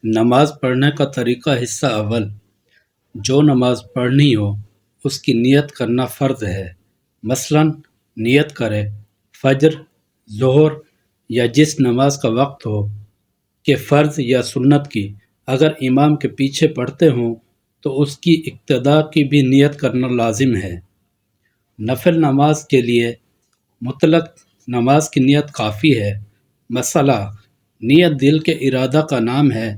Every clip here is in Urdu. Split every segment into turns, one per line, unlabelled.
نماز پڑھنے کا طریقہ حصہ اول جو نماز پڑھنی ہو اس کی نیت کرنا فرض ہے۔ مثلاً نیت کرے فجر، ظہر یا جس نماز کا وقت ہو کہ فرض یا سنت کی۔ اگر امام کے پیچھے پڑھتے ہوں تو اس کی اقتداء کی بھی نیت کرنا لازم ہے۔ نفل نماز کے لیے مطلق نماز کی نیت کافی ہے۔ مسئلہ نیت دل کے ارادہ کا نام ہے۔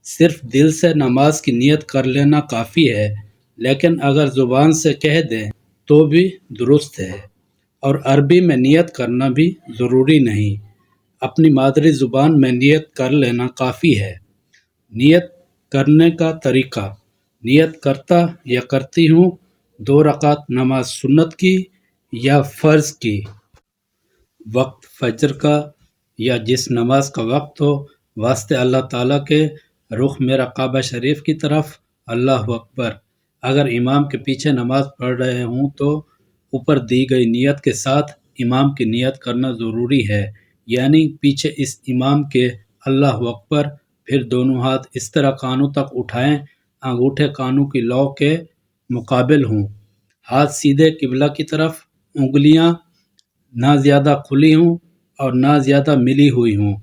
صرف دل سے نماز کی نیت کر لینا کافی ہے، لیکن اگر زبان سے کہہ دیں تو بھی درست ہے، اور عربی میں نیت کرنا بھی ضروری نہیں، اپنی مادری زبان میں نیت کر لینا کافی ہے۔ نیت کرنے کا طریقہ: نیت کرتا یا کرتی ہوں 2 رکعت نماز سنت کی یا فرض کی۔ وقت فجر کا یا جس نماز کا وقت ہو، واسطے اللہ تعالیٰ کے، رخ میرا کعبہ شریف کی طرف، اللہ اکبر۔ اگر امام کے پیچھے نماز پڑھ رہے ہوں تو اوپر دی گئی نیت کے ساتھ امام کی نیت کرنا ضروری ہے، یعنی پیچھے اس امام کے اللہ اکبر، پھر دونوں ہاتھ اس طرح کانوں تک اٹھائیں انگوٹھے کانوں کی لو کے مقابل ہوں، ہاتھ سیدھے قبلہ کی طرف، انگلیاں نہ زیادہ کھلی ہوں اور نہ زیادہ ملی ہوئی ہوں،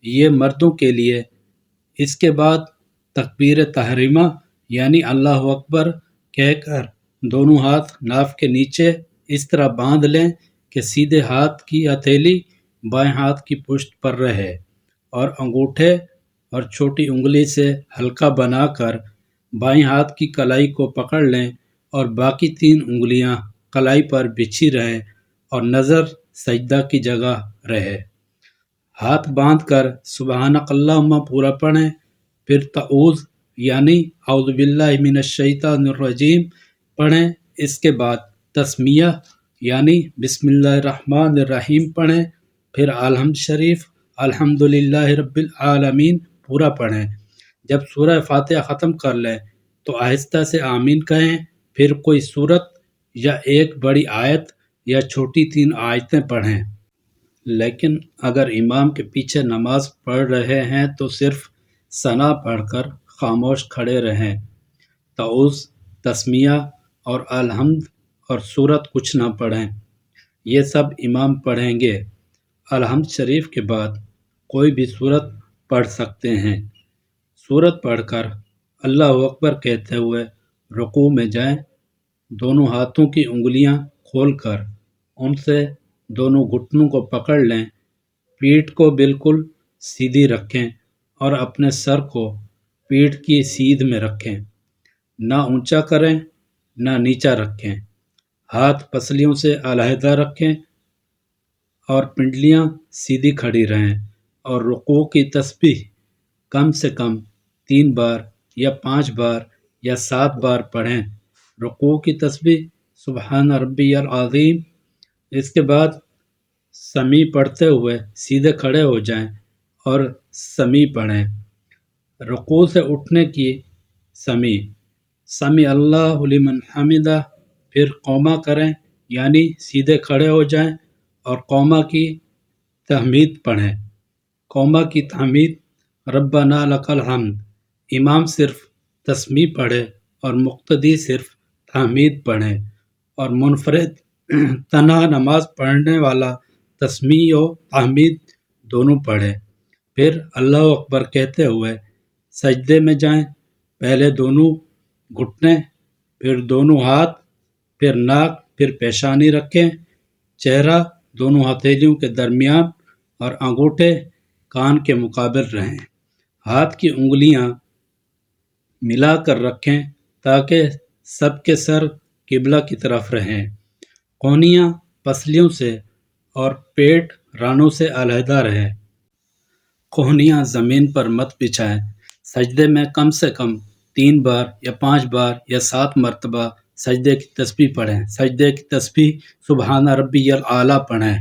یہ مردوں کے لیے۔ اس کے بعد تکبیر تحریمہ یعنی اللہ اکبر کہہ کر دونوں ہاتھ ناف کے نیچے اس طرح باندھ لیں کہ سیدھے ہاتھ کی ہتھیلی بائیں ہاتھ کی پشت پر رہے، اور انگوٹھے اور چھوٹی انگلی سے حلقہ بنا کر بائیں ہاتھ کی کلائی کو پکڑ لیں، اور باقی 3 انگلیاں کلائی پر بچھی رہیں اور نظر سجدہ کی جگہ رہے۔ ہاتھ باندھ کر سبحانک اللہم پورا پڑھیں، پھر تعوذ یعنی اعوذ باللہ من الشیطان الرجیم پڑھیں۔ اس کے بعد تسمیہ یعنی بسم اللہ الرحمن الرحیم پڑھیں، پھر الحمد شریف الحمدللہ رب العالمین پورا پڑھیں۔ جب سورہ فاتحہ ختم کر لیں تو آہستہ سے آمین کہیں، پھر کوئی سورت یا ایک بڑی آیت یا چھوٹی 3 آیتیں پڑھیں۔ لیکن اگر امام کے پیچھے نماز پڑھ رہے ہیں تو صرف ثنا پڑھ کر خاموش کھڑے رہیں، تعوذ، تسمیہ اور الحمد اور سورت کچھ نہ پڑھیں، یہ سب امام پڑھیں گے۔ الحمد شریف کے بعد کوئی بھی سورت پڑھ سکتے ہیں۔ سورت پڑھ کر اللہ اکبر کہتے ہوئے رکوع میں جائیں، دونوں ہاتھوں کی انگلیاں کھول کر ان سے دونوں گھٹنوں کو پکڑ لیں، پیٹھ کو بالکل سیدھی رکھیں اور اپنے سر کو پیٹھ کی سیدھ میں رکھیں، نہ اونچا کریں نہ نیچا رکھیں، ہاتھ پسلیوں سے علیحدہ رکھیں اور پنڈلیاں سیدھی کھڑی رہیں، اور رکوع کی تسبیح کم سے کم 3 بار یا 5 بار یا 7 بار پڑھیں۔ رکوع کی تسبیح سبحان ربی العظیم۔ اس کے بعد سمیع پڑھتے ہوئے سیدھے کھڑے ہو جائیں اور سمیع پڑھیں۔ رکوع سے اٹھنے کی سمیع: سمیع اللہ لمن حمدہ، پھر قومہ کریں یعنی سیدھے کھڑے ہو جائیں اور قومہ کی تحمید پڑھیں۔ قومہ کی تحمید: ربنا لک الحمد۔ امام صرف تسمیع پڑھے اور مقتدی صرف تحمید پڑھیں، اور منفرد تنہا نماز پڑھنے والا تسمیع و تحمید دونوں پڑھے، پھر اللہ اکبر کہتے ہوئے سجدے میں جائیں، پہلے دونوں گھٹنے، پھر دونوں ہاتھ، پھر ناک، پھر پیشانی رکھیں، چہرہ دونوں ہتھیلیوں کے درمیان اور انگوٹھے کان کے مقابل رہیں، ہاتھ کی انگلیاں ملا کر رکھیں تاکہ سب کے سر قبلہ کی طرف رہیں، کونیاں پسلیوں سے اور پیٹھ رانوں سے علیحدہ رہیں، کونیاں زمین پر مت بچھائیں، سجدے میں کم سے کم 3 بار یا 5 بار یا 7 مرتبہ سجدے کی تسبیح پڑھیں۔ سجدے کی تسبیح سبحان ربی الاعلیٰ پڑھیں۔